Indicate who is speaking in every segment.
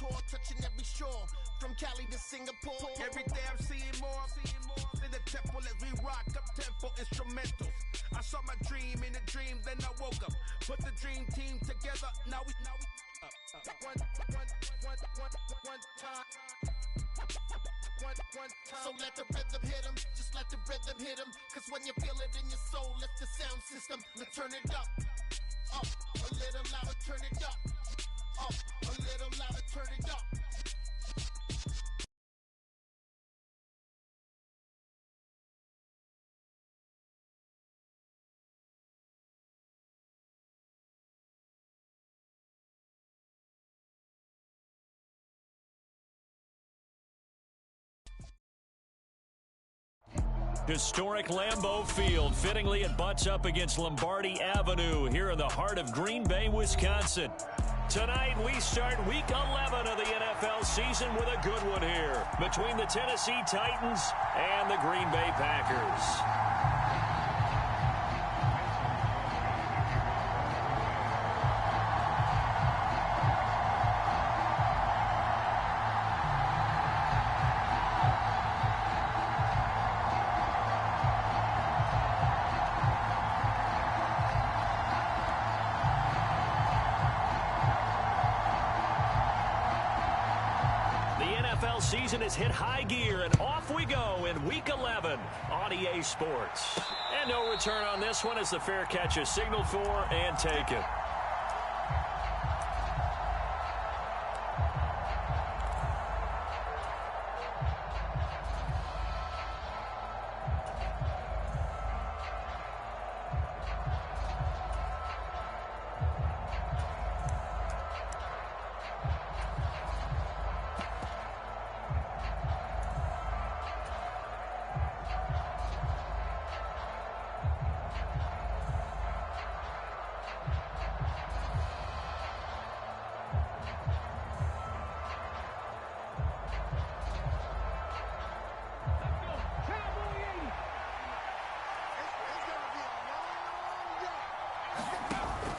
Speaker 1: tour, touching every shore, from Cali to Singapore.
Speaker 2: Every day I'm seeing more in the temple as we rock up tempo instrumentals. I saw my dream in a dream, then I woke up. Put the dream team together, now we one time.
Speaker 1: So let the rhythm hit 'em, just let the rhythm hit 'em. Cause when you feel it in your soul, lift the sound system. Let's turn it up, a little louder, turn it up, a little louder, turn it up.
Speaker 3: Historic Lambeau Field. Fittingly, it butts up against Lombardi Avenue here in the heart of Green Bay, Wisconsin. Tonight, we start Week 11 of the NFL season with a good one here between the Tennessee Titans and the Green Bay Packers. Season has hit high gear, and off we go in Week 11 on EA Sports. And no return on this one as the fair catch is signaled for and taken.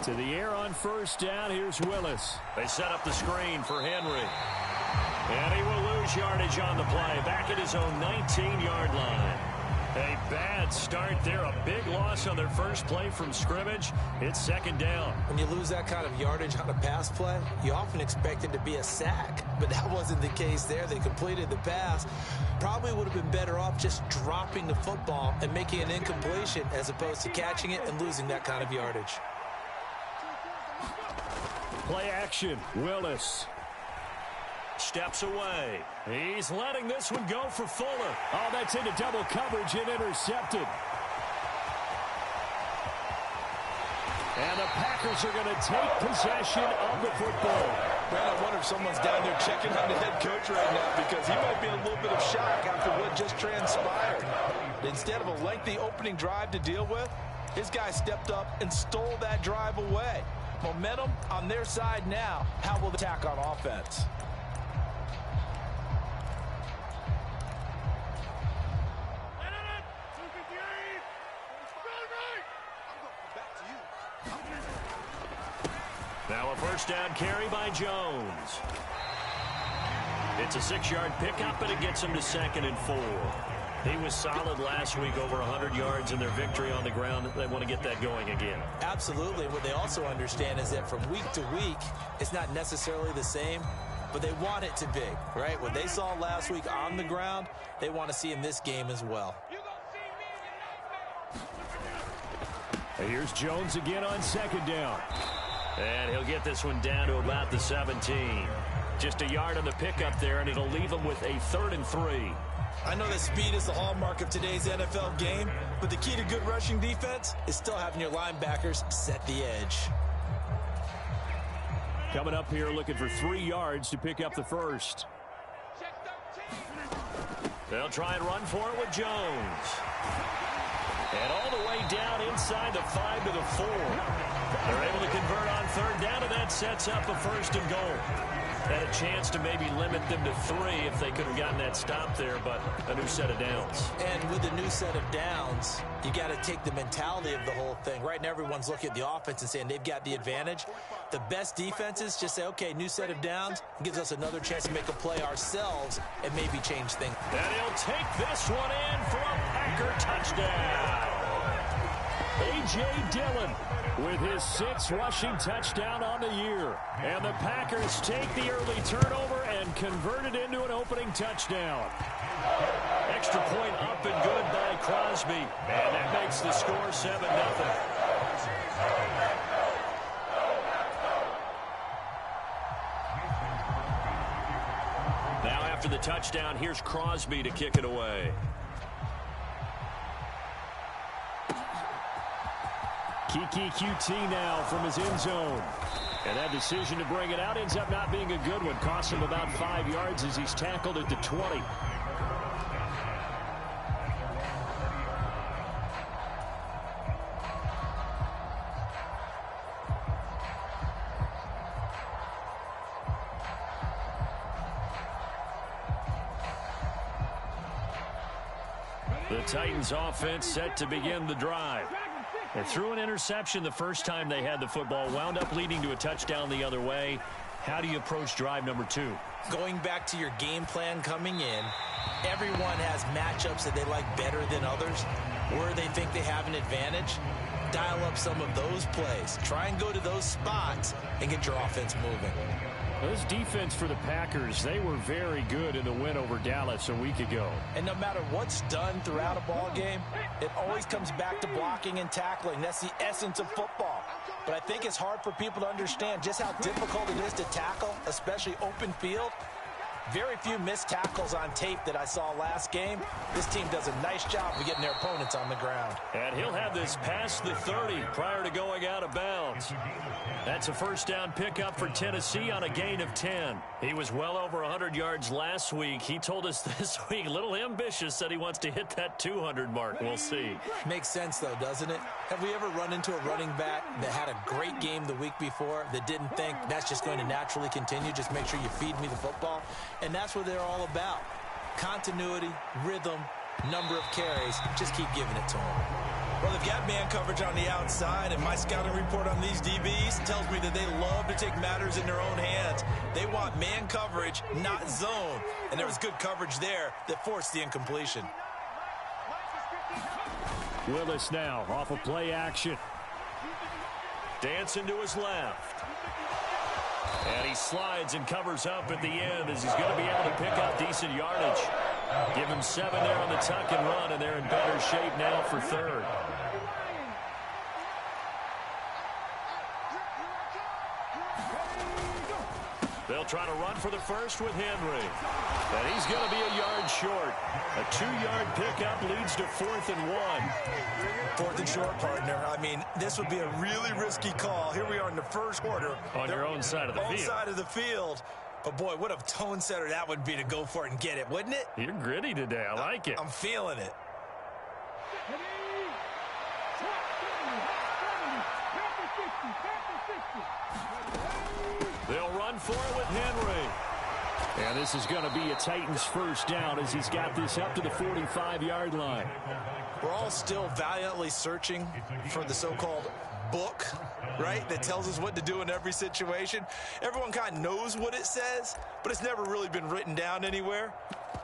Speaker 3: To the air on first down, here's Willis. They set up the screen for Henry. And he will lose yardage on the play, back at his own 19-yard line. A bad start there, a big loss on their first play from scrimmage. It's second down.
Speaker 4: When you lose that kind of yardage on a pass play, you often expect it to be a sack. But that wasn't the case there. They completed the pass. Probably would have been better off just dropping the football and making an incompletion as opposed to catching it and losing that kind of yardage.
Speaker 3: Play action, Willis. Steps away. He's letting this one go for Fuller. Oh, that's into double coverage and intercepted. And the Packers are going to take possession of the football.
Speaker 5: Man, I wonder if someone's down there checking on the head coach right now because he might be in a little bit of shock after what just transpired. Instead of a lengthy opening drive to deal with, his guy stepped up and stole that drive away. Momentum on their side now. How will they attack on offense?
Speaker 3: Now a first down carry by Jones. It's a 6-yard pickup, and it gets him to 2nd and 4. He was solid last week, over 100 yards in their victory on the ground. They want to get that going again.
Speaker 4: Absolutely. What they also understand is that from week to week, it's not necessarily the same, but they want it to be, right? What they saw last week on the ground, they want to see in this game as well.
Speaker 3: Here's Jones again on 2nd down. And he'll get this one down to about the 17. Just a yard on the pickup there, and it'll leave him with a 3rd and 3.
Speaker 4: I know that speed is the hallmark of today's NFL game, but the key to good rushing defense is still having your linebackers set the edge.
Speaker 3: Coming up here looking for 3 yards to pick up the first. They'll try and run for it with Jones. And all the way down inside the 5 to the 4. They're able to convert on third down, and that sets up a first and goal. Had a chance to maybe limit them to 3 if they could have gotten that stop there, but a new set of downs.
Speaker 4: And with a new set of downs, you got to take the mentality of the whole thing. Right now, everyone's looking at the offense and saying they've got the advantage. The best defenses just say, okay, new set of downs, gives us another chance to make a play ourselves and maybe change things.
Speaker 3: And he'll take this one in for a Packer touchdown. A.J. Dillon with his 6th rushing touchdown on the year. And the Packers take the early turnover and convert it into an opening touchdown. Extra point up and good by Crosby. And that makes the score 7-0. Now after the touchdown, here's Crosby to kick it away. Kiki QT now from his end zone. And that decision to bring it out ends up not being a good one. Costs him about 5 yards as he's tackled at the 20. The Titans offense set to begin the drive. They threw an interception the first time they had the football, wound up leading to a touchdown the other way. How do you approach drive number 2?
Speaker 4: Going back to your game plan coming in, everyone has matchups that they like better than others, where they think they have an advantage. Dial up some of those plays. Try and go to those spots and get your offense moving.
Speaker 3: This defense for the Packers, they were very good in the win over Dallas a week ago.
Speaker 4: And no matter what's done throughout a ball game, it always comes back to blocking and tackling. That's the essence of football. But I think it's hard for people to understand just how difficult it is to tackle, especially open field. Very few missed tackles on tape that I saw last game. This team does a nice job of getting their opponents on the ground.
Speaker 3: And he'll have this past the 30 prior to going out of bounds. That's a first down pickup for Tennessee on a gain of 10. He was well over 100 yards last week. He told us this week, a little ambitious, said he wants to hit that 200 mark. We'll see.
Speaker 4: Makes sense, though, doesn't it? Have we ever run into a running back that had a great game the week before that didn't think that's just going to naturally continue? Just make sure you feed me the football. And that's what they're all about. Continuity, rhythm, number of carries. Just keep giving it to them.
Speaker 5: Well, they've got man coverage on the outside, and my scouting report on these DBs tells me that they love to take matters in their own hands. They want man coverage, not zone. And there was good coverage there that forced the incompletion.
Speaker 3: Willis now off of play action. Dancing to his left. And he slides and covers up at the end as he's going to be able to pick up decent yardage. Give him 7 there on the tuck and run, and they're in better shape now for third. They'll try to run for the first with Henry. And he's going to be a yard short. A 2-yard pickup leads to 4th and 1.
Speaker 5: 4th and short, partner. I mean, this would be a really risky call. Here we are in the first quarter.
Speaker 3: On your own side of the field.
Speaker 5: Own side of the field. But, boy, what a tone setter that would be to go for it and get it, wouldn't it?
Speaker 3: You're gritty today. I like it.
Speaker 5: I'm feeling it.
Speaker 3: They'll run for it with Henry. And this is going to be a Titans first down as he's got this up to the 45-yard line.
Speaker 5: We're all still valiantly searching for the so-called book, right, that tells us what to do in every situation. Everyone kind of knows what it says, but it's never really been written down anywhere.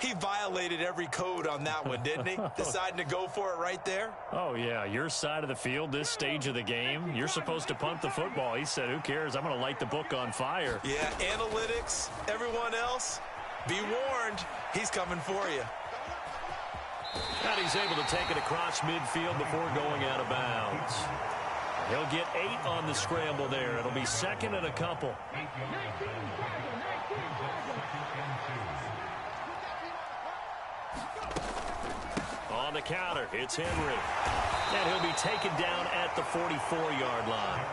Speaker 5: He violated every code on that one, didn't he? Deciding to go for it right there.
Speaker 3: Oh, yeah, your side of the field, this stage of the game, you're supposed to punt the football. He said, who cares? I'm going to light the book on fire.
Speaker 5: Yeah, analytics, everyone else, be warned, he's coming for you.
Speaker 3: And he's able to take it across midfield before going out of bounds. He'll get 8 on the scramble there. It'll be 2nd and a couple. On the counter, it's Henry. And he'll be taken down at the 44-yard line.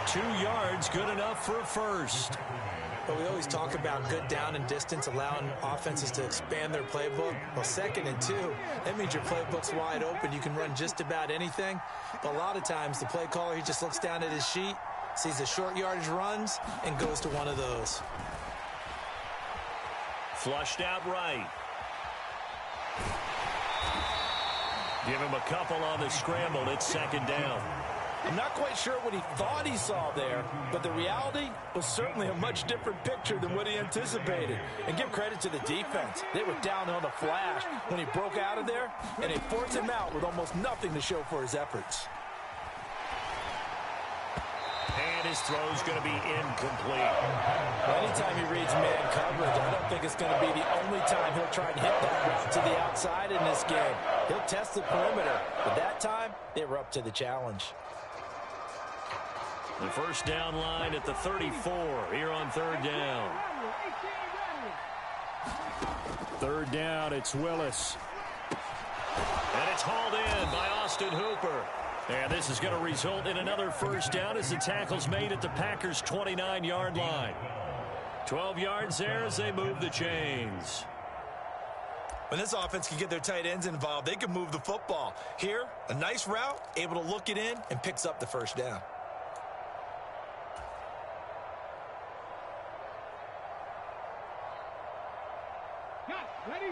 Speaker 3: 2 yards, good enough for a first.
Speaker 4: But we always talk about good down and distance, allowing offenses to expand their playbook. Well, 2nd and 2, that means your playbook's wide open. You can run just about anything. But a lot of times, the play caller, he just looks down at his sheet, sees the short yardage runs, and goes to one of those.
Speaker 3: Flushed out right. Give him a couple on the scramble. It's 2nd down.
Speaker 5: I'm not quite sure what he thought he saw there, but the reality was certainly a much different picture than what he anticipated. And give credit to the defense. They were down on the flash when he broke out of there, and they forced him out with almost nothing to show for his efforts.
Speaker 3: And his throw's going to be incomplete.
Speaker 5: Anytime he reads man coverage, I don't think it's going to be the only time he'll try and hit that route to the outside in this game. He'll test the perimeter, but that time, they were up to the challenge.
Speaker 3: The first down line at the 34 here on 3rd down. 3rd down, it's Willis. And it's hauled in by Austin Hooper. And this is going to result in another first down as the tackle's made at the Packers' 29-yard line. 12 yards there as they move the chains.
Speaker 4: When this offense can get their tight ends involved, they can move the football. Here, a nice route, able to look it in, and picks up the first down.
Speaker 2: Ready?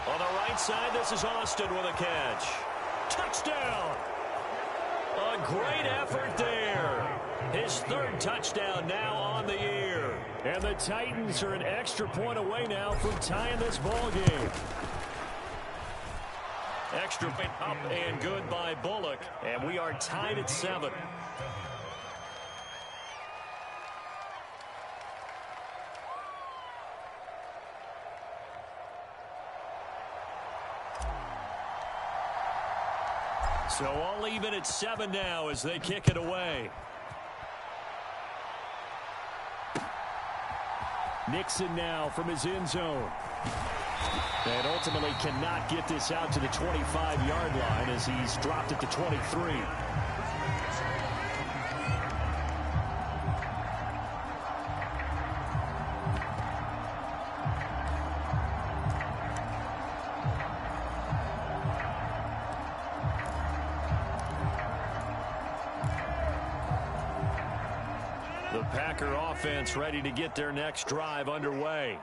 Speaker 3: On the right side, this is Austin with a catch. Touchdown! A great effort there. His 3rd touchdown now on the year. And the Titans are an extra point away now from tying this ball game. Extra point up and good by Bullock. And we are tied at 7. So all even at 7 now as they kick it away. Nixon now from his end zone. And ultimately cannot get this out to the 25-yard line as he's dropped at the 23. The Packer offense ready to get their next drive underway.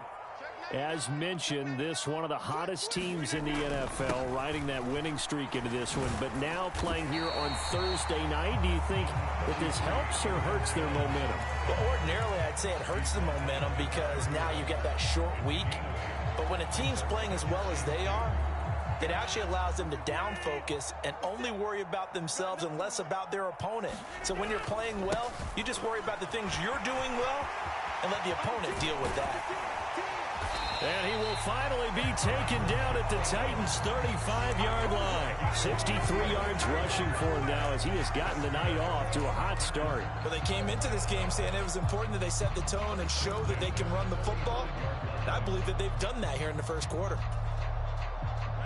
Speaker 3: As mentioned, this one of the hottest teams in the NFL, riding that winning streak into this one, but now playing here on Thursday night. Do you think that this helps or hurts their momentum?
Speaker 5: Well, ordinarily, I'd say it hurts the momentum because now you get that short week. But when a team's playing as well as they are, it actually allows them to down focus and only worry about themselves and less about their opponent. So when you're playing well, you just worry about the things you're doing well and let the opponent deal with that.
Speaker 3: And he will finally be taken down at the Titans' 35-yard line. 63 yards rushing for him now as he has gotten the night off to a hot start.
Speaker 4: Well, they came into this game saying it was important that they set the tone and show that they can run the football. And I believe that they've done that here in the first quarter.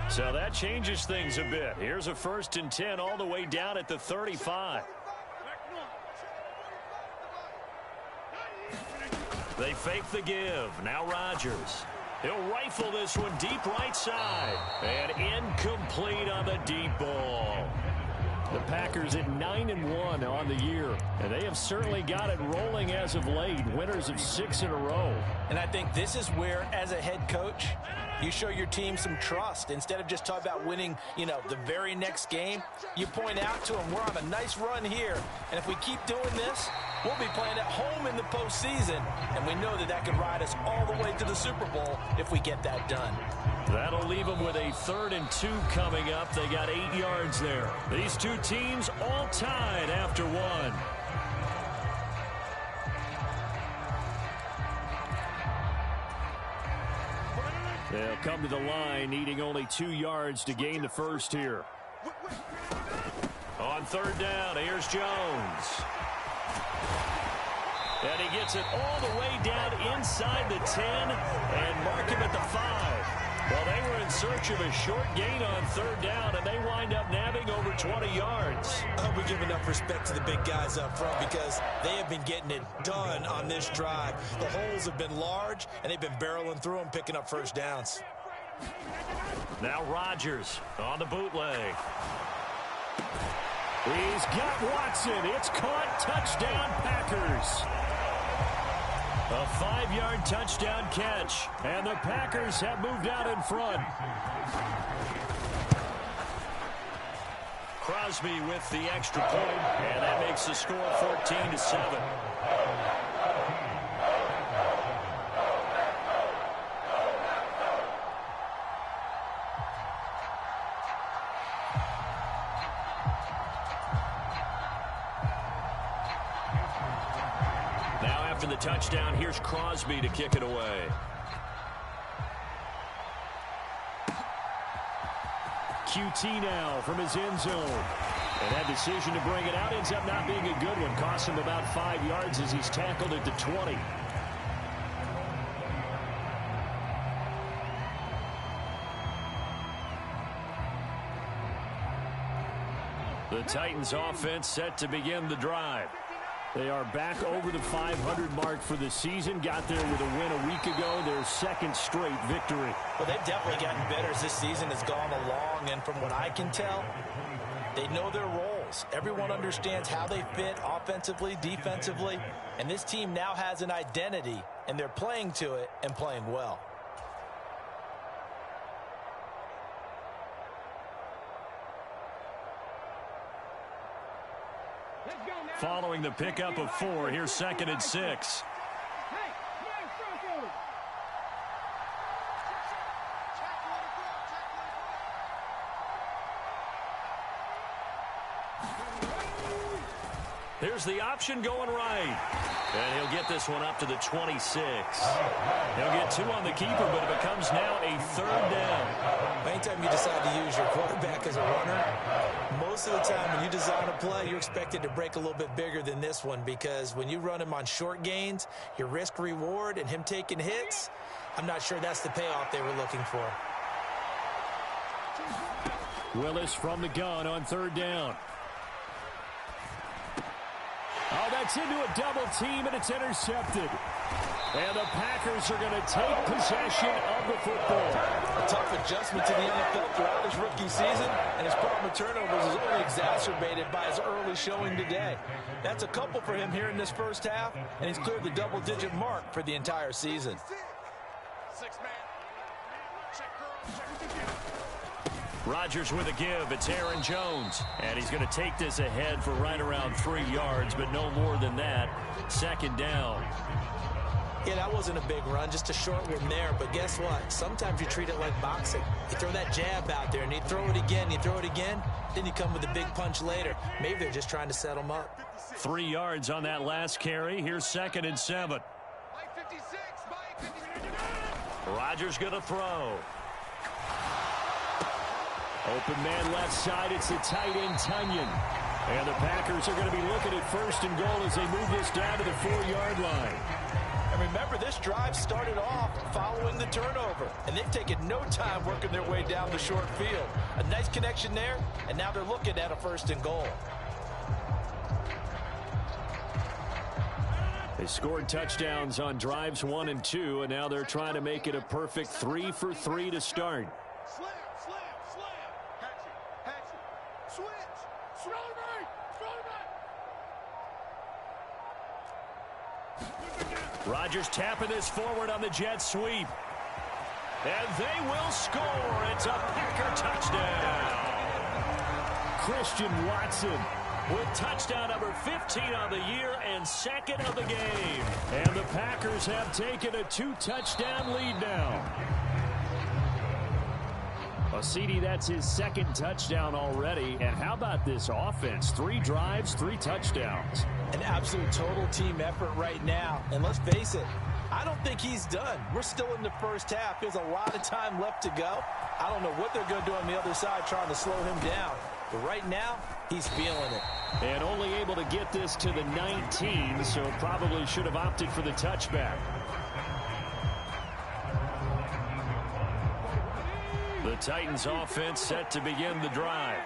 Speaker 3: So that changes things a bit. Here's a 1st and 10 all the way down at the 35. They fake the give. Now Rodgers. He'll rifle this one deep right side. And incomplete on the deep ball. The Packers at 9-1 on the year. And they have certainly got it rolling as of late. Winners of 6 in a row.
Speaker 5: And I think this is where, as a head coach, you show your team some trust. Instead of just talking about winning, the very next game, you point out to them, we're on a nice run here. And if we keep doing this, we'll be playing at home in the postseason. And we know that that could ride us all the way to the Super Bowl if we get that done.
Speaker 3: That'll leave them with a 3rd and 2 coming up. They got 8 yards there. These two teams all tied after 1. They'll come to the line, needing only 2 yards to gain the first here. On 3rd down, here's Jones. And he gets it all the way down inside the 10 and mark him at the 5. Well, they were in search of a short gain on third down, and they wind up nabbing over 20 yards.
Speaker 4: I hope we give enough respect to the big guys up front because they have been getting it done on this drive. The holes have been large, and they've been barreling through them, picking up first downs.
Speaker 3: Now Rodgers on the bootleg. He's got Watson. It's caught. Touchdown, Packers. A 5-yard touchdown catch, and the Packers have moved out in front. Crosby with the extra point, and that makes the score 14-7. After the touchdown, here's Crosby to kick it away. QT now from his end zone. And that decision to bring it out ends up not being a good one. Costs him about 5 yards as he's tackled at the 20. The Titans offense set to begin the drive. They are back over the 500 mark for the season. Got there with a win a week ago. Their second straight victory.
Speaker 4: Well, they've definitely gotten better as this season has gone along. And from what I can tell, they know their roles. Everyone understands how they fit offensively, defensively. And this team now has an identity, and they're playing to it and playing well.
Speaker 3: Following the pickup of 4, here's 2nd and 6. Here's the option going right. And he'll get this one up to the 26. He'll get 2 on the keeper, but it becomes now a 3rd down.
Speaker 4: Anytime you decide to use your quarterback as a runner, most of the time when you design a play, you're expected to break a little bit bigger than this one because when you run him on short gains, your risk-reward and him taking hits, I'm not sure that's the payoff they were looking for.
Speaker 3: Willis from the gun on 3rd down. Oh, that's into a double team, and it's intercepted. And the Packers are going to take possession of the football.
Speaker 5: A tough adjustment to the NFL throughout his rookie season, and his problem with turnovers is only exacerbated by his early showing today. That's a couple for him here in this first half, and he's cleared the double-digit mark for the entire season.
Speaker 3: Rodgers with a give. It's Aaron Jones. And he's going to take this ahead for right around 3 yards, but no more than that. 2nd down.
Speaker 4: Yeah, that wasn't a big run, just a short one there. But guess what? Sometimes you treat it like boxing. You throw that jab out there, and you throw it again, then you come with a big punch later. Maybe they're just trying to set them up.
Speaker 3: 3 yards on that last carry. Here's 2nd and 7. Rodgers going to throw. Open man left side. It's the tight end, Titians. And the Packers are going to be looking at 1st and goal as they move this down to the 4-yard line.
Speaker 5: And remember, this drive started off following the turnover, and they've taken no time working their way down the short field. A nice connection there, and now they're looking at a 1st and goal.
Speaker 3: They scored touchdowns on drives 1 and 2, and now they're trying to make it a perfect 3 for 3 to start. Rodgers tapping this forward on the jet sweep. And they will score. It's a Packer touchdown. Christian Watson with touchdown number 15 on the year and 2nd of the game. And the Packers have taken a 2-touchdown lead now. Well, CD, that's his 2nd touchdown already. And how about this offense? 3 drives, 3 touchdowns.
Speaker 5: An absolute total team effort right now. And let's face it, I don't think he's done. We're still in the first half. There's a lot of time left to go. I don't know what they're going to do on the other side trying to slow him down. But right now, he's feeling it.
Speaker 3: And only able to get this to the 19, so probably should have opted for the touchback. Titans offense set to begin the drive.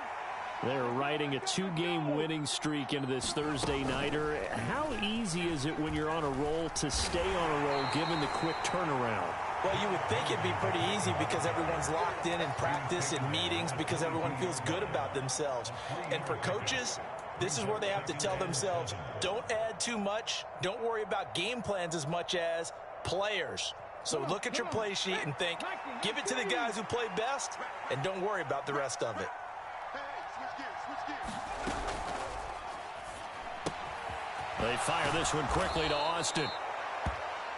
Speaker 3: They're riding a 2-game winning streak into this Thursday nighter. How easy is it when you're on a roll to stay on a roll given the quick turnaround?
Speaker 4: Well, you would think it'd be pretty easy because everyone's locked in practice and meetings because everyone feels good about themselves. And for coaches, this is where they have to tell themselves, don't add too much. Don't worry about game plans as much as players. So look at your play sheet and think, give it to the guys who play best, and don't worry about the rest of it.
Speaker 3: They fire this one quickly to Austin.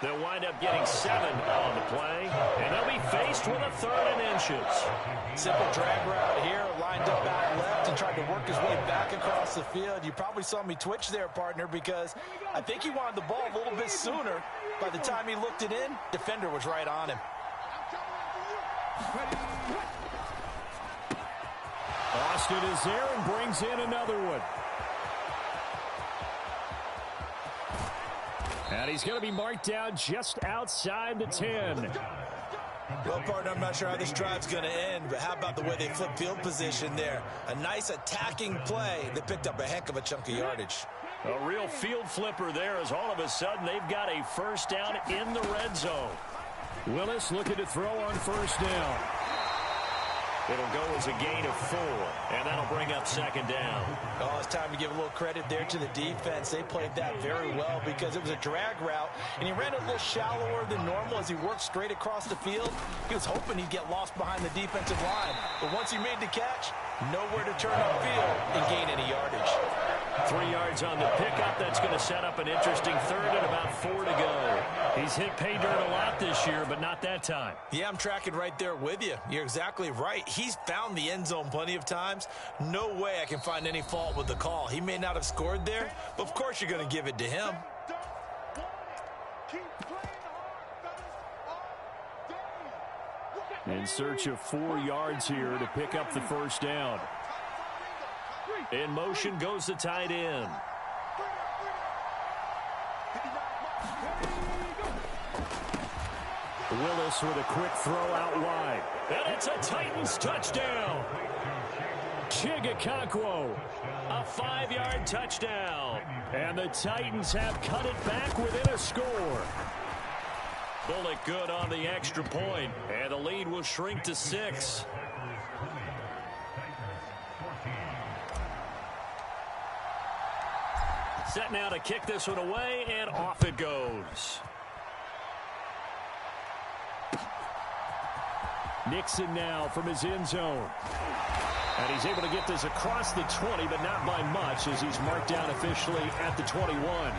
Speaker 3: They'll wind up getting 7 on the play, and they'll be faced with a 3rd and inches.
Speaker 4: Simple drag route here, lined up out left and tried to work his way back across the field. You probably saw me twitch there, partner, because I think he wanted the ball a little bit sooner. By the time he looked it in, defender was right on him.
Speaker 3: Austin is there and brings in another one. And he's going to be marked down just outside the 10.
Speaker 4: Well, partner, I'm not sure how this drive's going to end, but how about the way they flip field position there? A nice attacking play. They picked up a heck of a chunk of yardage.
Speaker 3: A real field flipper there as all of a sudden they've got a first down in the red zone. Willis looking to throw on first down. It'll go as a gain of 4, and that'll bring up 2nd down.
Speaker 4: Oh, it's time to give a little credit there to the defense. They played that very well because it was a drag route, and he ran it a little shallower than normal as he worked straight across the field. He was hoping he'd get lost behind the defensive line, but once he made the catch, nowhere to turn upfield and gain any yardage.
Speaker 3: 3 yards on the pickup. That's going to set up an interesting 3rd and about 4 to go. He's hit pay dirt a lot this year, but not that time.
Speaker 4: Yeah, I'm tracking right there with you. You're exactly right. He's found the end zone plenty of times. No way I can find any fault with the call. He may not have scored there, but of course you're going to give it to him.
Speaker 3: In search of 4 yards here to pick up the first down. In motion goes the tight end. Willis with a quick throw out wide. And it's a Titans touchdown. Chigakakwo, a 5-yard touchdown. And the Titans have cut it back within a score. Bullock good on the extra point, and the lead will shrink to 6. Set now to kick this one away, and off it goes. Nixon now from his end zone. And he's able to get this across the 20, but not by much as he's marked down officially at the 21.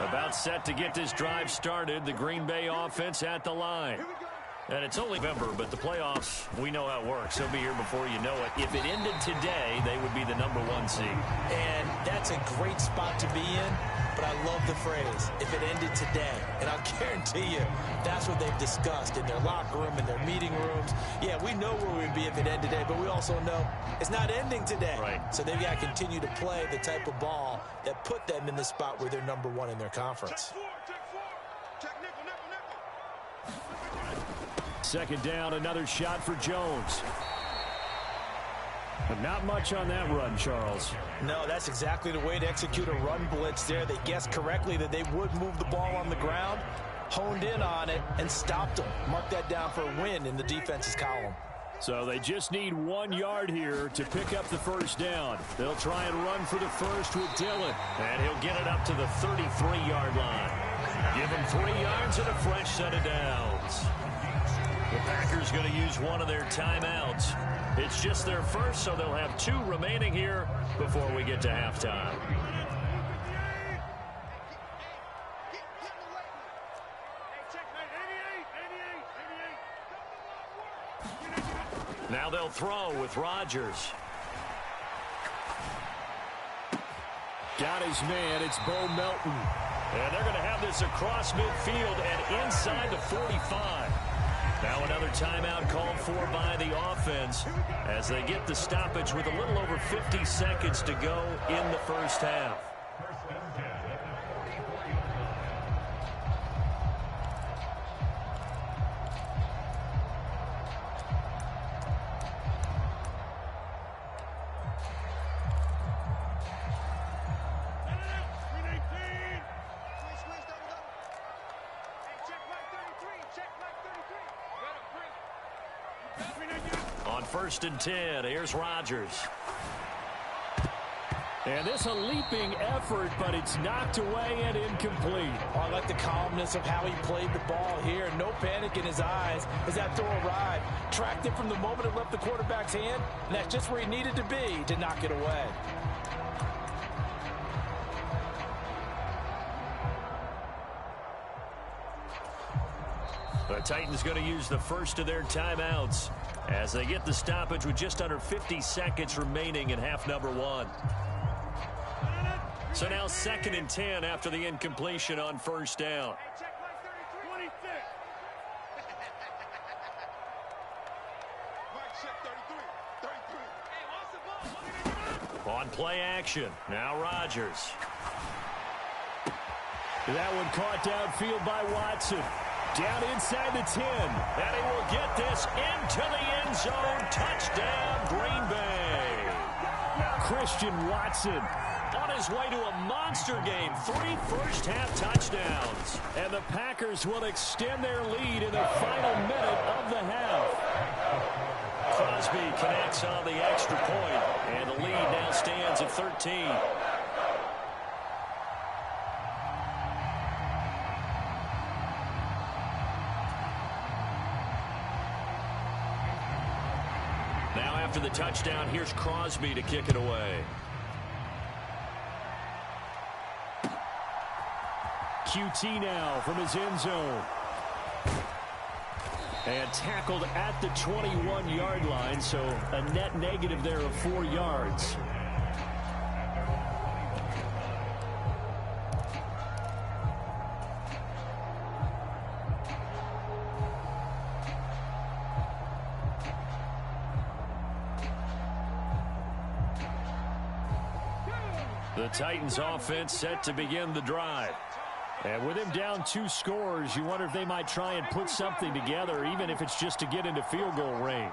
Speaker 3: About set to get this drive started. The Green Bay offense at the line. And it's only November, but the playoffs, we know how it works. They'll be here before you know it. If it ended today, they would be the #1 seed.
Speaker 4: And that's a great spot to be in, but I love the phrase, if it ended today. And I'll guarantee you, that's what they've discussed in their locker room, in their meeting rooms. Yeah, we know where we'd be if it ended today, but we also know it's not ending today.
Speaker 3: Right.
Speaker 4: So they've got to continue to play the type of ball that put them in the spot where they're #1 in their conference.
Speaker 3: Second down, another shot for Jones. But not much on that run, Charles.
Speaker 4: No, that's exactly the way to execute a run blitz there. They guessed correctly that they would move the ball on the ground, honed in on it, and stopped them. Mark that down for a win in the defense's column.
Speaker 3: So they just need 1 yard here to pick up the first down. They'll try and run for the first with Dillon. And he'll get it up to the 33-yard line. Give him 3 yards and a fresh set of downs. The Packers going to use one of their timeouts. It's just their first, so they'll have 2 remaining here before we get to halftime. Now they'll throw with Rodgers. Got his man. It's Bo Melton. And they're going to have this across midfield and inside the 45. Now another timeout called for by the offense as they get the stoppage with a little over 50 seconds to go in the first half. 1st and 10. Here's Rodgers.
Speaker 6: And this a leaping effort, but it's knocked away and incomplete.
Speaker 4: Oh, I like the calmness of how he played the ball here. No panic in his eyes as that throw arrived. Tracked it from the moment it left the quarterback's hand, and that's just where he needed to be to knock it away.
Speaker 3: The Titans going to use the first of their timeouts as they get the stoppage with just under 50 seconds remaining in half number 1. So now 2nd and 10 after the incompletion on 1st down. On play action, now Rodgers.
Speaker 6: That one caught downfield by Watson. Down inside the 10.
Speaker 3: And he will get this into the end zone. Touchdown, Green Bay.
Speaker 6: Christian Watson
Speaker 3: on his way to a monster game. 3 first-half touchdowns.
Speaker 6: And the Packers will extend their lead in the final minute of the half.
Speaker 3: Crosby connects on the extra point, and the lead now stands at 13. Now after the touchdown, here's Crosby to kick it away.
Speaker 6: QT now from his end zone. And tackled at the 21-yard line, so a net negative there of 4 yards.
Speaker 3: The Titans offense set to begin the drive.
Speaker 6: And with him down 2 scores, you wonder if they might try and put something together, even if it's just to get into field goal range.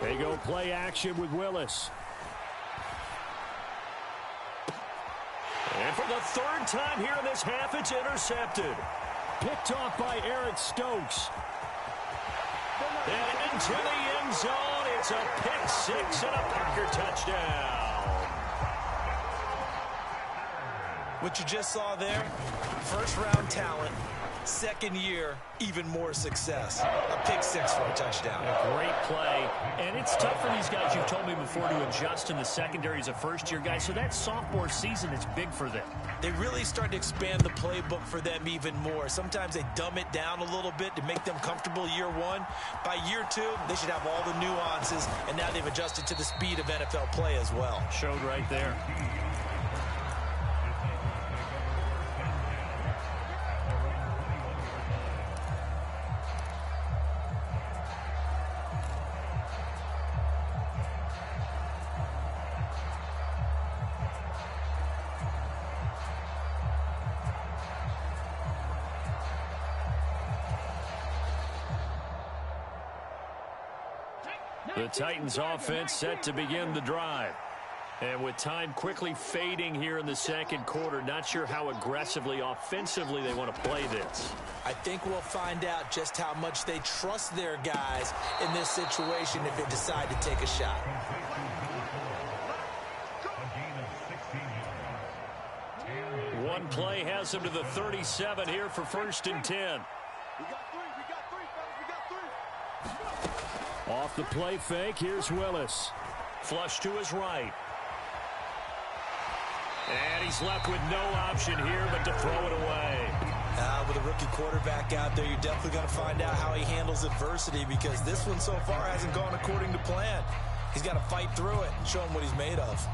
Speaker 6: They go play action with Willis.
Speaker 3: And for the 3rd time here in this half, it's intercepted.
Speaker 6: Picked off by Eric Stokes.
Speaker 3: And into the end zone, it's a pick 6 and a Packer touchdown.
Speaker 4: What you just saw there, first-round talent, 2nd year, even more success. A pick 6 for a touchdown.
Speaker 3: A great play. And it's tough for these guys, you've told me before, to adjust in the secondary as a first-year guy. So that sophomore season is big for them.
Speaker 4: They really start to expand the playbook for them even more. Sometimes they dumb it down a little bit to make them comfortable year 1. By year 2, they should have all the nuances, and now they've adjusted to the speed of NFL play as well.
Speaker 3: Showed right there. The Titans offense set to begin the drive. And with time quickly fading here in the 2nd quarter, not sure how aggressively, offensively they want to play this.
Speaker 4: I think we'll find out just how much they trust their guys in this situation if they decide to take a shot.
Speaker 3: One play has them to the 37 here for 1st and 10.
Speaker 6: Off the play fake, here's Willis.
Speaker 3: Flush to his right. And he's left with no option here but to throw it away.
Speaker 4: With a rookie quarterback out there, you're definitely going to find out how he handles adversity, because this one so far hasn't gone according to plan. He's got to fight through it and show him what he's made of.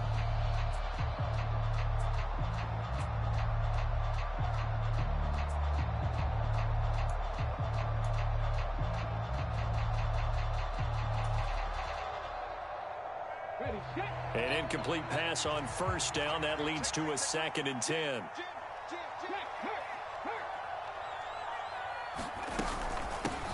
Speaker 3: An incomplete pass on 1st down. That leads to a 2nd and 10.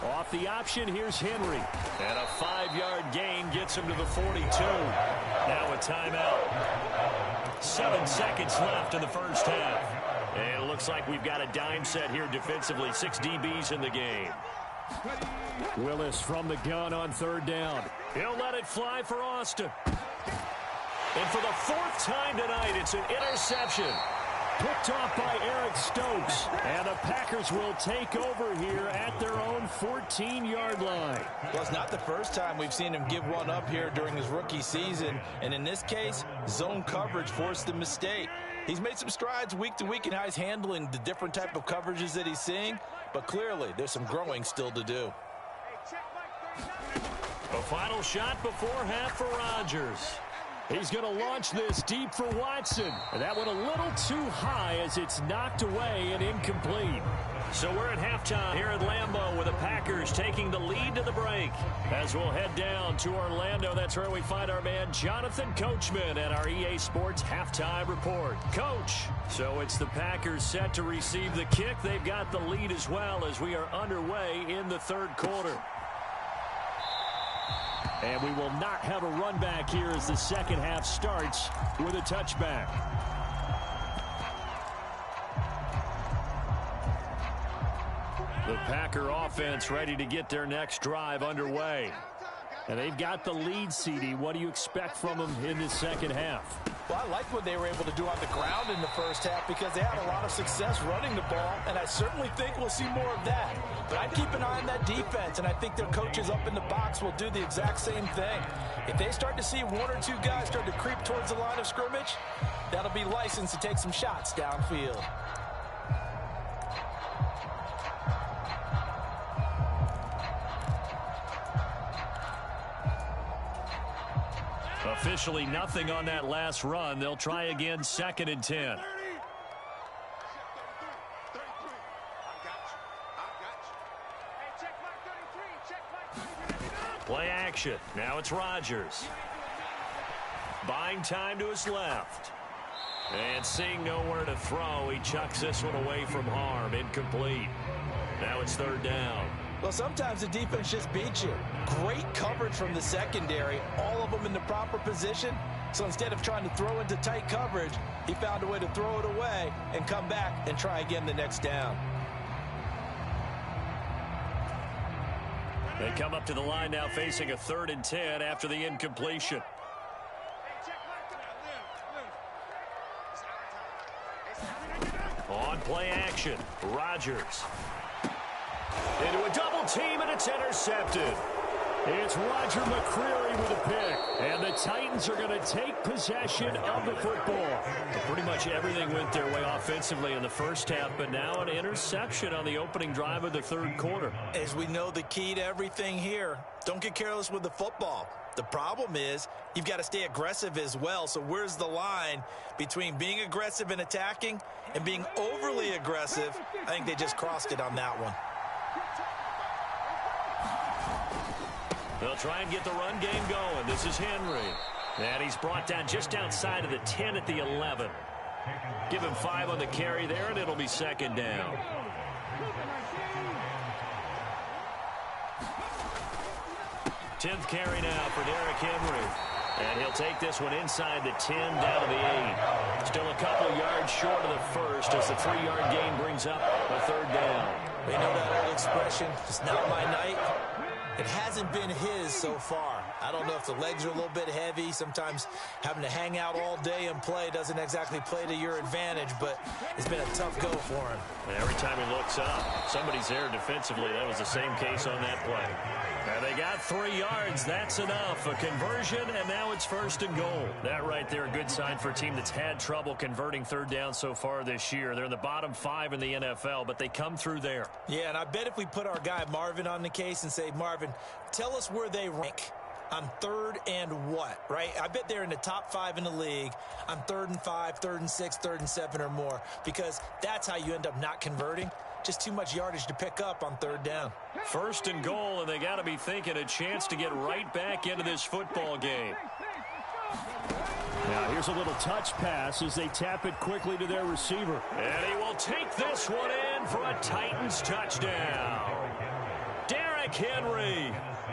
Speaker 6: Off the option, here's Henry.
Speaker 3: And a 5-yard gain gets him to the 42. Now a timeout. 7 seconds left in the 1st half. And it looks like we've got a dime set here defensively. 6 DBs in the game.
Speaker 6: Willis from the gun on third down. He'll let it fly for Austin. And for the fourth time tonight, it's an interception. Picked off by Eric Stokes. And the Packers will take over here at their own 14-yard line.
Speaker 5: Well, it's not the first time we've seen him give one up here during his rookie season. And in this case, zone coverage forced the mistake. He's made some strides week to week in how he's handling the different type of coverages that he's seeing. But clearly, there's some growing still to do.
Speaker 3: A final shot before half for Rodgers.
Speaker 6: He's going to launch this deep for Watson. And that went a little too high as it's knocked away and incomplete.
Speaker 3: So we're at halftime here at Lambeau with the Packers taking the lead to the break. As we'll head down to Orlando, that's where we find our man Jonathan Coachman at our EA Sports Halftime Report. Coach, so it's the Packers set to receive the kick. They've got the lead as well as we are underway in the third quarter. And we will not have a run back here as the second half starts with a touchback. The Packer offense ready to get their next drive underway. And they've got the lead, CD. What do you expect from them in the second half?
Speaker 5: Well, I like what they were able to do on the ground in the first half because they had a lot of success running the ball, and I certainly think we'll see more of that. But I'd keep an eye on that defense, and I think their coaches up in the box will do the exact same thing. If they start to see one or two guys start to creep towards the line of scrimmage, that'll be licensed to take some shots downfield.
Speaker 3: Officially nothing on that last run. They'll try again, 2nd and 10. Play action. Now it's Rodgers. Buying time to his left. And seeing nowhere to throw, he chucks this one away from harm. Incomplete. Now it's 3rd down.
Speaker 5: Well, sometimes the defense just beats you. Great coverage from the secondary, all of them in the proper position. So instead of trying to throw into tight coverage, he found a way to throw it away and come back and try again the next down.
Speaker 3: They come up to the line now facing a 3rd and 10 after the incompletion. On play action, Rodgers. Into a double team, and it's intercepted.
Speaker 6: It's Roger McCreary with a pick. And the Titans are going to take possession of the football.
Speaker 3: Pretty much everything went their way offensively in the first half, but now an interception on the opening drive of the third quarter.
Speaker 5: As we know, the key to everything here, don't get careless with the football. The problem is you've got to stay aggressive as well. So where's the line between being aggressive and attacking and being overly aggressive? I think they just crossed it on that one.
Speaker 3: They'll try and get the run game going. This is Henry. And he's brought down just outside of the 10 at the 11. Give him 5 on the carry there, and it'll be 2nd down. Tenth carry now for Derrick Henry. And he'll take this one inside the 10 down to the 8. Still a couple yards short of the first as the 3-yard gain brings up a 3rd down.
Speaker 5: We know that old expression, it's not my night. It hasn't been his so far. I don't know if the legs are a little bit heavy. Sometimes having to hang out all day and play doesn't exactly play to your advantage, but it's been a tough go for him.
Speaker 3: And every time he looks up, somebody's there defensively. That was the same case on that play. And they got 3 yards. That's enough. A conversion, and now it's 1st and goal. That right there, a good sign for a team that's had trouble converting 3rd down so far this year. They're in the bottom 5 in the NFL, but they come through there.
Speaker 5: Yeah, and I bet if we put our guy Marvin on the case and say, Marvin, tell us where they rank on 3rd and what, right? I bet they're in the top 5 in the league on 3rd and 5, 3rd and 6, 3rd and 7 or more, because that's how you end up not converting. Just too much yardage to pick up on 3rd down.
Speaker 3: 1st and goal, and they got to be thinking a chance to get right back into this football game.
Speaker 6: Now here's a little touch pass as they tap it quickly to their receiver.
Speaker 3: And he will take this one in for a Titans touchdown. Derrick Henry,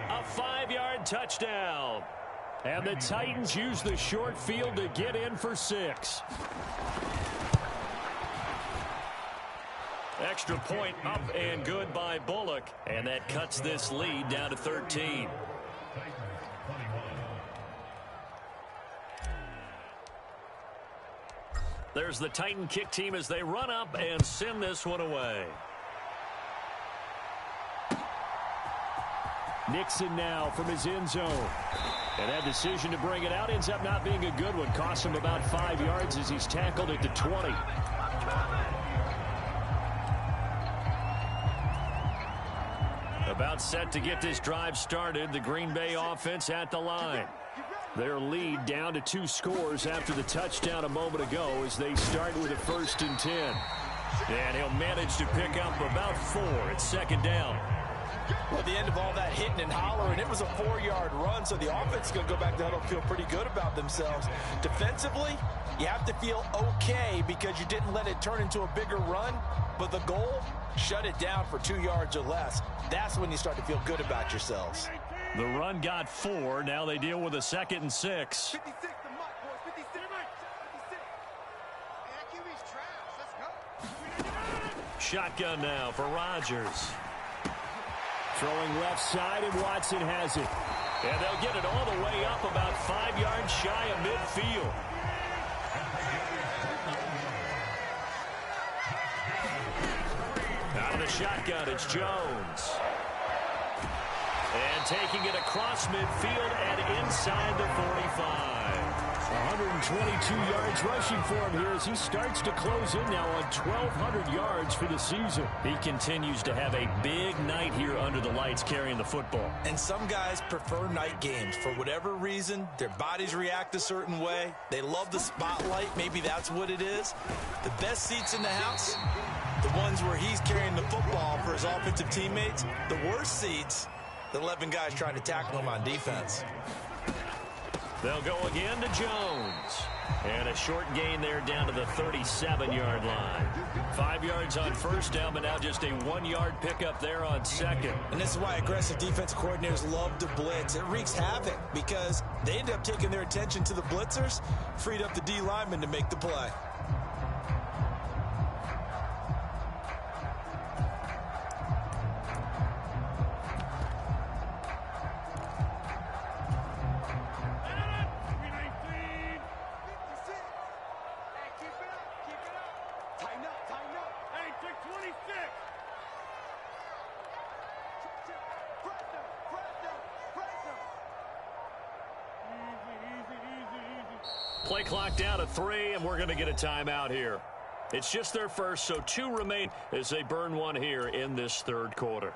Speaker 3: a 5-yard touchdown.
Speaker 6: And the Titans use the short field to get in for 6.
Speaker 3: Extra point up and good by Bullock. And that cuts this lead down to 13. There's the Titan kick team as they run up and send this one away.
Speaker 6: Nixon now from his end zone. And that decision to bring it out ends up not being a good one. Costs him about 5 yards as he's tackled at the 20. About set to get this drive started. The Green Bay offense at the line. Their lead down to 2 scores after the touchdown a moment ago as they start with a 1st and 10. And he'll manage to pick up about 4 at 2nd down.
Speaker 5: Well, at the end of all that hitting and hollering, it was a 4-yard run, so the offense is going to go back to huddle and feel pretty good about themselves. Defensively, you have to feel okay because you didn't let it turn into a bigger run, but the goal, shut it down for 2 yards or less. That's when you start to feel good about yourselves.
Speaker 3: The run got 4. Now they deal with a 2nd and 6.
Speaker 2: 56 the mark, boys. 56.
Speaker 3: Shotgun now for Rodgers.
Speaker 6: Throwing left side, and Watson has it.
Speaker 3: And they'll get it all the way up about 5 yards shy of midfield. Out of the shotgun, it's Jones. And taking it across midfield and inside the 45.
Speaker 6: 122 yards rushing for him here as he starts to close in now on 1,200 yards for the season.
Speaker 3: He continues to have a big night here under the lights carrying the football.
Speaker 5: And some guys prefer night games. For whatever reason, their bodies react a certain way. They love the spotlight. Maybe that's what it is. The best seats in the house, the ones where he's carrying the football for his offensive teammates. The worst seats, the 11 guys trying to tackle him on defense.
Speaker 3: They'll go again to Jones. And a short gain there down to the 37-yard line. 5 yards on 1st down, but now just a 1-yard pickup there on 2nd.
Speaker 5: And this is why aggressive defense coordinators love to blitz. It wreaks havoc because they end up taking their attention to the blitzers, freed up the D lineman to make the play.
Speaker 3: Play clock down to 3, and we're going to get a timeout here. It's just their first, so 2 remain as they burn one here in this 3rd quarter.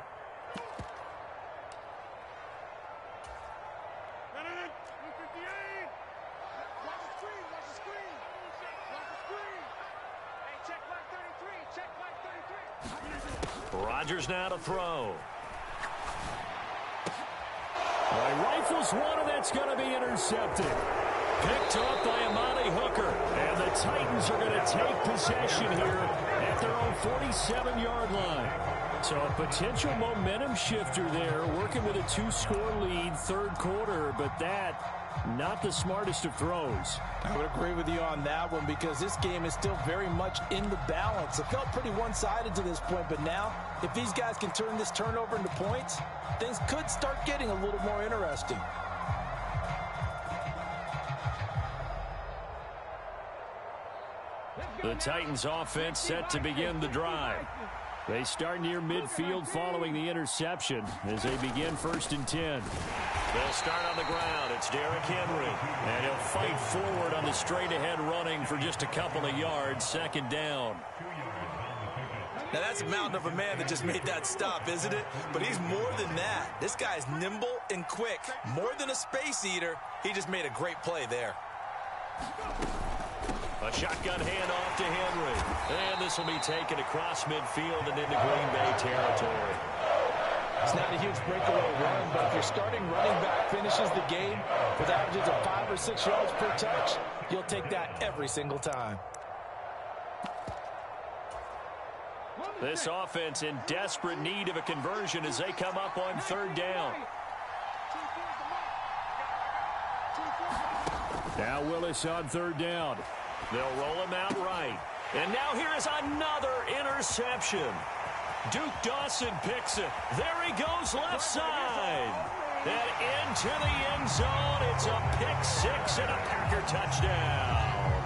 Speaker 3: Rodgers now to throw.
Speaker 6: Well, he rifles one, and that's going to be intercepted. Picked up by Amani Hooker. And the Titans are going to take possession here at their own 47-yard line. So a potential momentum shifter there, working with a 2-score lead, 3rd quarter, but that, not the smartest of throws.
Speaker 5: I would agree with you on that one because this game is still very much in the balance. It felt pretty one-sided to this point, but now, if these guys can turn this turnover into points, things could start getting a little more interesting.
Speaker 3: The Titans offense set to begin the drive.
Speaker 6: They start near midfield following the interception as they begin 1st and 10.
Speaker 3: They'll start on the ground. It's Derrick Henry. And he'll fight forward on the straight-ahead running for just a couple of yards. 2nd down.
Speaker 5: Now that's a mountain of a man that just made that stop, isn't it? But he's more than that. This guy's nimble and quick. More than a space eater, he just made a great play there.
Speaker 3: A shotgun handoff to Henry. And this will be taken across midfield and into Green Bay territory.
Speaker 5: It's not a huge breakaway run, but if your starting running back finishes the game with averages of 5 or 6 yards per touch, you'll take that every single time.
Speaker 3: This offense in desperate need of a conversion as they come up on 3rd down.
Speaker 6: Now Willis on 3rd down.
Speaker 3: They'll roll him out right. And now here is another interception. Duke Dawson picks it. There he goes left side. And into the end zone. It's a pick six and a Packer touchdown.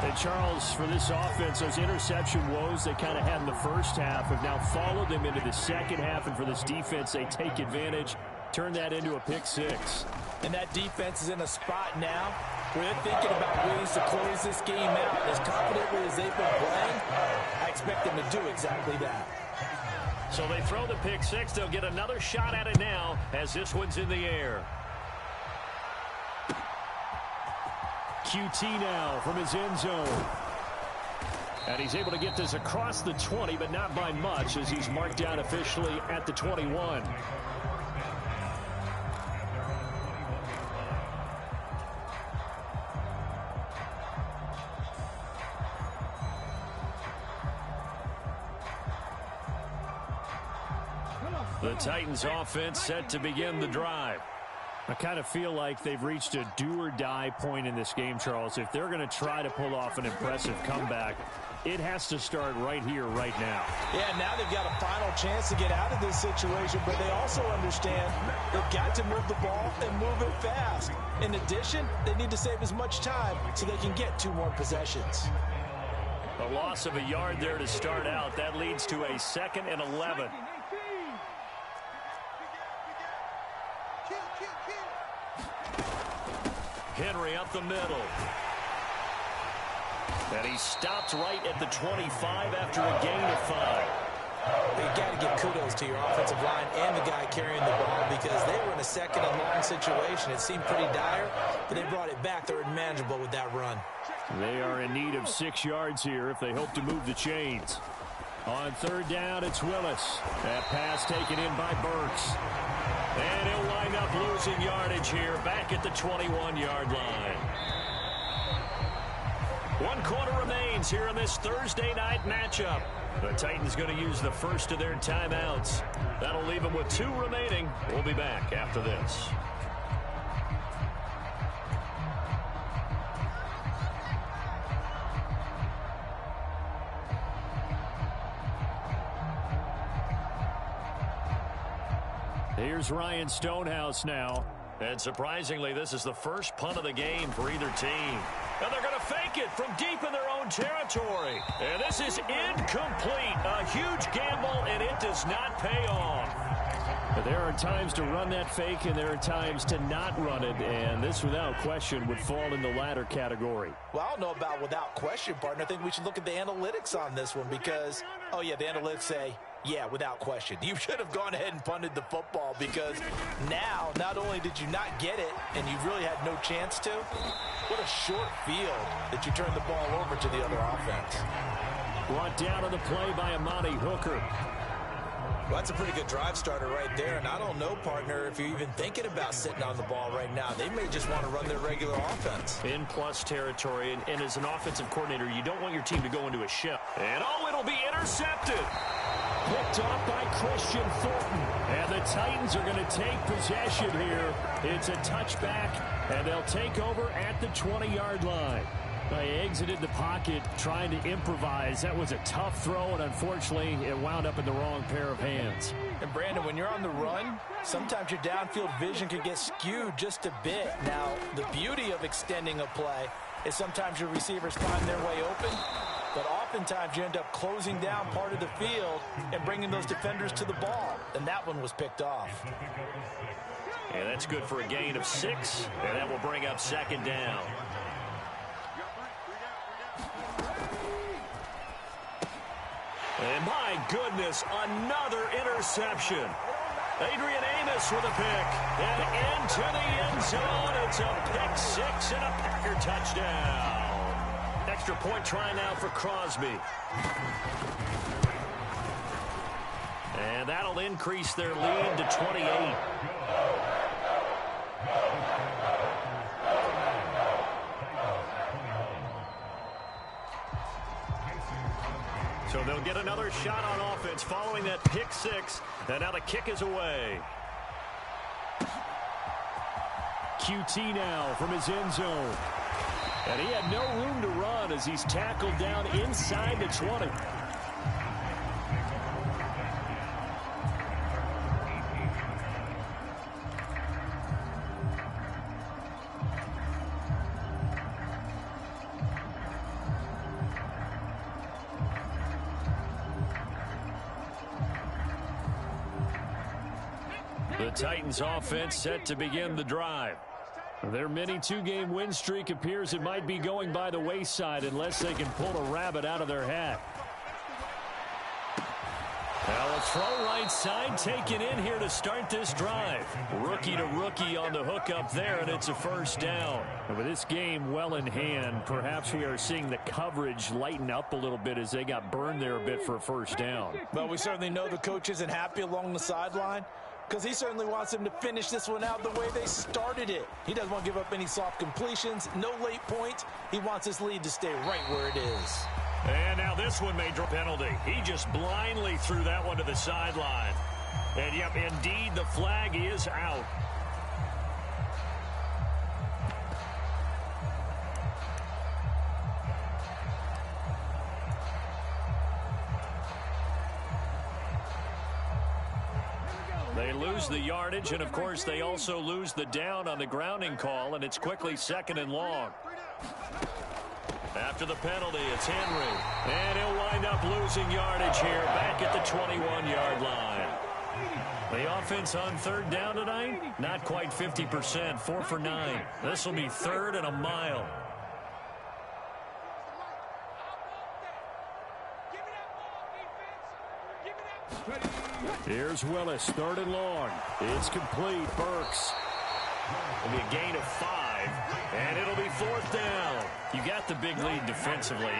Speaker 6: And Charles, for this offense, those interception woes they kind of had in the first half have now followed them into the second half. And for this defense, they take advantage, turn that into a pick six.
Speaker 4: And that defense is in a spot now where they're thinking about ways to close this game out. As confidently as they've been playing, I expect them to do exactly that.
Speaker 3: So they throw the pick six. They'll get another shot at it now as this one's in the air.
Speaker 6: QT now from his end zone. And he's able to get this across the 20, but not by much as he's marked down officially at the 21.
Speaker 3: The Titans offense set to begin the drive.
Speaker 6: I kind of feel like they've reached a do-or-die point in this game, Charles. If they're going to try to pull off an impressive comeback, it has to start right here, right now.
Speaker 4: Yeah, now they've got a final chance to get out of this situation, but they also understand they've got to move the ball and move it fast. In addition, they need to save as much time so they can get 2 more possessions.
Speaker 3: A loss of a yard there to start out. That leads to a 2nd and 11. Henry up the middle. And he stopped right at the 25 after a gain of 5.
Speaker 4: You got to give kudos to your offensive line and the guy carrying the ball because they were in a 2nd and long situation. It seemed pretty dire, but they brought it back. They were manageable with that run.
Speaker 6: They are in need of 6 yards here if they hope to move the chains. On 3rd down, it's Willis. That pass taken in by Burks.
Speaker 3: And he'll wind up losing yardage here back at the 21-yard line. 1 quarter remains here in this Thursday night matchup. The Titans going to use the first of their timeouts. That'll leave them with 2 remaining. We'll be back after this.
Speaker 6: Here's Ryan Stonehouse now.
Speaker 3: And surprisingly, this is the first punt of the game for either team. And they're going to fake it from deep in their own territory. And this is incomplete. A huge gamble, and it does not pay off.
Speaker 6: But there are times to run that fake, and there are times to not run it. And this, without question, would fall in the latter category.
Speaker 4: Well, I don't know about without question, partner. I think we should look at the analytics on this one because, oh, yeah, the analytics say, yeah, without question. You should have gone ahead and punted the football because now, not only did you not get it and you really had no chance to, what a short field that you turned the ball over to the other offense.
Speaker 6: Brought down on the play by Amani Hooker.
Speaker 4: Well, that's a pretty good drive starter right there, and I don't know, partner, if you're even thinking about sitting on the ball right now. They may just want to run their regular offense.
Speaker 3: In plus territory, and as an offensive coordinator, you don't want your team to go into a shell. And oh, it'll be intercepted.
Speaker 6: Picked off by Christian Thornton. And the Titans are going to take possession here. It's a touchback, and they'll take over at the 20-yard line. They exited the pocket trying to improvise. That was a tough throw, and unfortunately, it wound up in the wrong pair of hands.
Speaker 4: And, Brandon, when you're on the run, sometimes your downfield vision can get skewed just a bit. Now, the beauty of extending a play is sometimes your receivers find their way open, but oftentimes you end up closing down part of the field and bringing those defenders to the ball, and that one was picked off.
Speaker 3: And that's good for a gain of 6, and that will bring up 2nd down. And my goodness, another interception. Adrian Amos with a pick. And into the end zone. It's a pick 6 and a Packer touchdown. Extra point try now for Crosby. And that'll increase their lead to 28. So they'll get another shot on offense following that pick 6. And now the kick is away.
Speaker 6: QT now from his end zone. And he had no room to run as he's tackled down inside the 20. The Titans offense set to begin the drive. Their mini two-game win streak appears it might be going by the wayside unless they can pull a rabbit out of their hat. Now a throw right side taken in here to start this drive. Rookie to rookie on the hook up there, and it's a first down. And with this game well in hand, perhaps we are seeing the coverage lighten up a little bit as they got burned there a bit for a first down.
Speaker 4: Well, we certainly know the coach isn't happy along the sideline, because he certainly wants them to finish this one out the way they started it. He doesn't want to give up any soft completions, no late points. He wants his lead to stay right where it is.
Speaker 6: And now this one may draw a penalty. He just blindly threw that one to the sideline. And, yep, indeed, the flag is out. They lose the yardage, and, of course, they also lose the down on the grounding call, and it's quickly second and long. After the penalty, it's Henry. And he'll wind up losing yardage here back at the 21-yard line. The offense on third down tonight, not quite 50%, 4 for 9. This will be third and a mile. Here's Willis, third and long. It's complete. Burks. It'll be a gain of 5, and it'll be fourth down. You got the big lead defensively.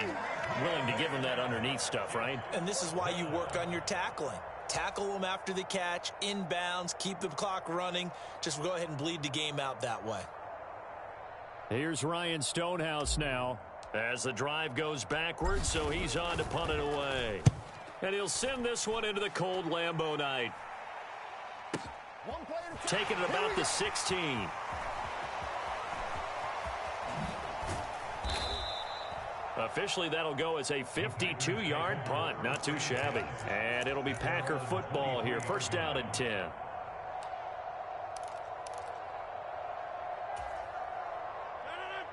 Speaker 6: Willing to give them that underneath stuff, right?
Speaker 4: And this is why you work on your tackling. Tackle them after the catch, inbounds, keep the clock running. Just go ahead and bleed the game out that way.
Speaker 6: Here's Ryan Stonehouse now as the drive goes backwards, so he's on to punt it away. And he'll send this one into the cold Lambeau night. Taking it about the 16. Officially, that'll go as a 52-yard punt. Not too shabby. And it'll be Packer football here. First down and 10.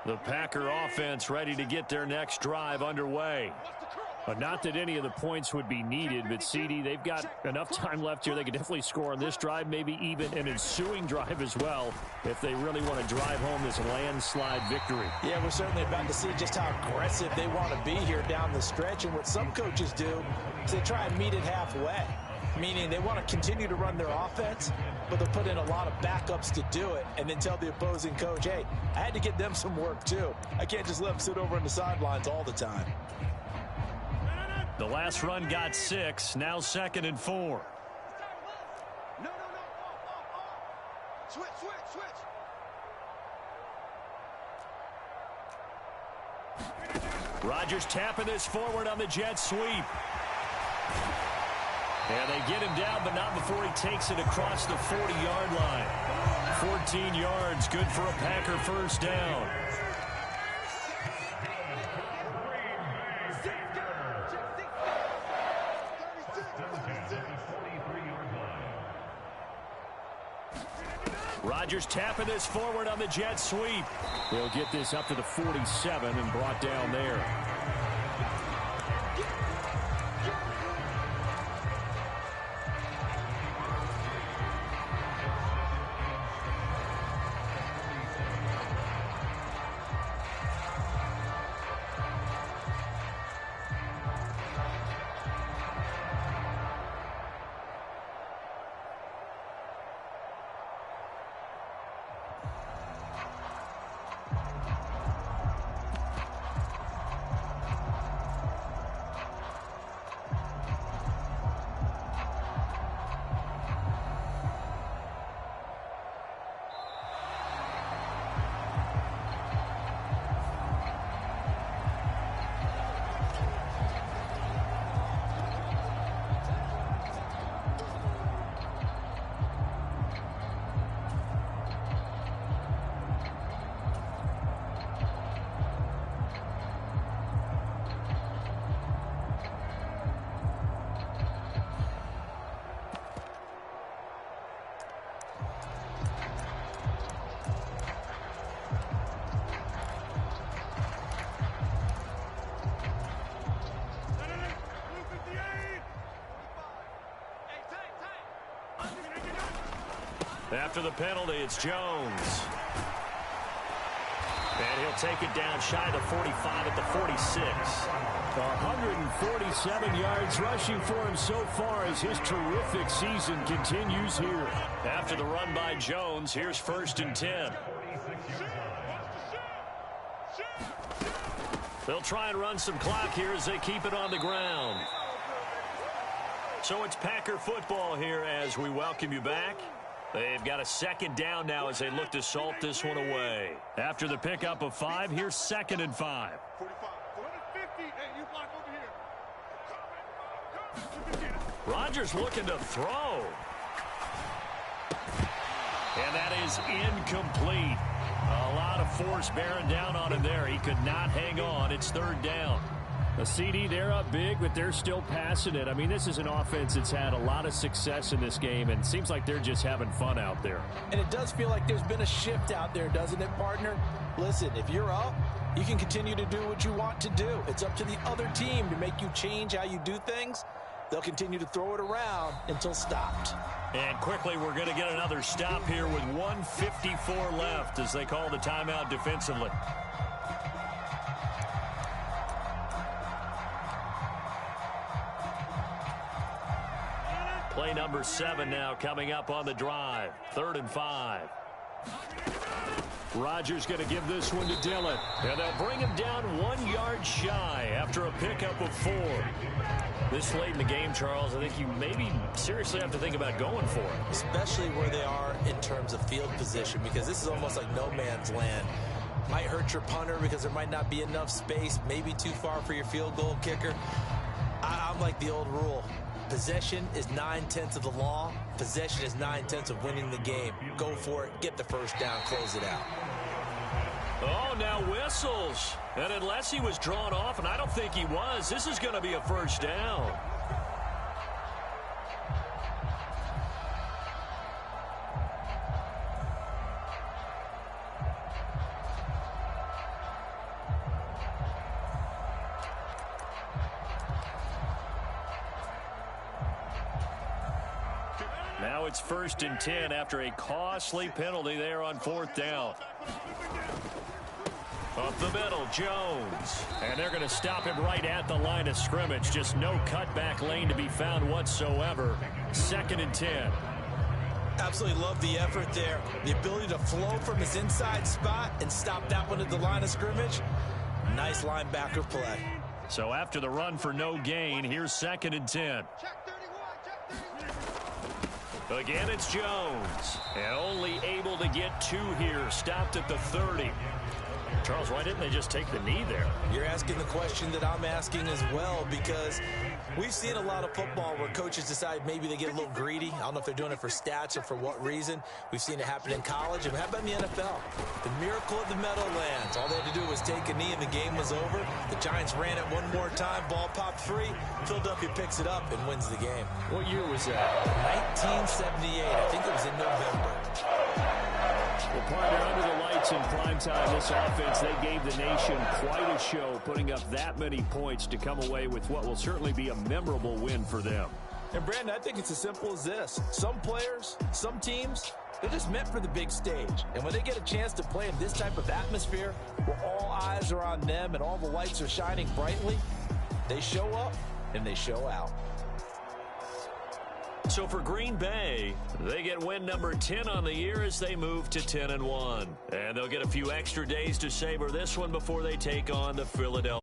Speaker 6: The Packer offense ready to get their next drive underway. Not that any of the points would be needed, but CD, they've got enough time left here. They can definitely score on this drive, maybe even an ensuing drive as well, if they really want to drive home this landslide victory.
Speaker 4: Yeah, we're certainly about to see just how aggressive they want to be here down the stretch. And what some coaches do is they try and meet it halfway, meaning they want to continue to run their offense, but they'll put in a lot of backups to do it and then tell the opposing coach, hey, I had to get them some work too. I can't just let them sit over on the sidelines all the time.
Speaker 6: The last run got 6, now second and 4.
Speaker 2: Switch.
Speaker 6: Rodgers tapping this forward on the jet sweep. And they get him down, but not before he takes it across the 40-yard line. 14 yards, good for a Packer first down. Rodgers tapping this forward on the jet sweep. They'll get this up to the 47 and brought down there.
Speaker 3: After the penalty, it's Jones. And he'll take it down shy of the 45 at the 46.
Speaker 6: 147 yards rushing for him so far as his terrific season continues here.
Speaker 3: After the run by Jones, here's 1st and 10. They'll try and run some clock here as they keep it on the ground. So it's Packer football here as we welcome you back. They've got a 2nd down now as they look to salt this one away. After the pickup of 5, here's 2nd and 5. Rodgers looking to throw. And that is incomplete. A lot of force bearing down on him there. He could not hang on. It's 3rd down.
Speaker 6: A CD, they're up big, but they're still passing it. I mean, this is an offense that's had a lot of success in this game, and it seems like they're just having fun out there.
Speaker 4: And it does feel like there's been a shift out there, doesn't it, partner? Listen, if you're up, you can continue to do what you want to do. It's up to the other team to make you change how you do things. They'll continue to throw it around until stopped.
Speaker 3: And quickly, we're going to get another stop here with 1:54 left as they call the timeout defensively. Play number 7 now coming up on the drive. 3rd and 5.
Speaker 6: Rodgers going to give this one to Dillon.
Speaker 3: And they'll bring him down 1 yard shy after a pickup of 4. This late in the game, Charles, I think you maybe seriously have to think about going for it.
Speaker 4: Especially where they are in terms of field position, because this is almost like no man's land. Might hurt your punter because there might not be enough space, maybe too far for your field goal kicker. I'm like the old rule. Possession is 9/10 of the law. Possession is 9/10 of winning the game. Go for it. Get the 1st down. Close it out.
Speaker 3: Oh, now whistles. And unless he was drawn off, and I don't think he was, this is going to be a 1st down. Now it's 1st and 10 after a costly penalty there on 4th down. Up the middle, Jones. And they're going to stop him right at the line of scrimmage. Just no cutback lane to be found whatsoever. 2nd and 10.
Speaker 4: Absolutely love the effort there. The ability to flow from his inside spot and stop that one at the line of scrimmage. Nice linebacker play.
Speaker 3: So after the run for no gain, here's 2nd and 10. Again, it's Jones. And only able to get 2 here. Stopped at the 30. Charles, why didn't they just take the knee there?
Speaker 4: You're asking the question that I'm asking as well, because we've seen a lot of football where coaches decide maybe they get a little greedy. I don't know if they're doing it for stats or for what reason. We've seen it happen in college. And how about in the NFL? The miracle of the Meadowlands. All they had to do was take a knee and the game was over. The Giants ran it one more time. Ball popped free. Philadelphia picks it up and wins the game.
Speaker 6: What year was that?
Speaker 4: 1978. I think it was in November.
Speaker 6: Well, partner, under the lights in primetime, this offense, they gave the nation quite a show, putting up that many points to come away with what will certainly be a memorable win for them.
Speaker 4: And, Brandon, I think it's as simple as this. Some players, some teams, they're just meant for the big stage. And when they get a chance to play in this type of atmosphere where all eyes are on them and all the lights are shining brightly, they show up and they show out.
Speaker 3: So for Green Bay, they get win number 10 on the year as they move to 10-1. And they'll get a few extra days to savor this one before they take on the Philadelphia.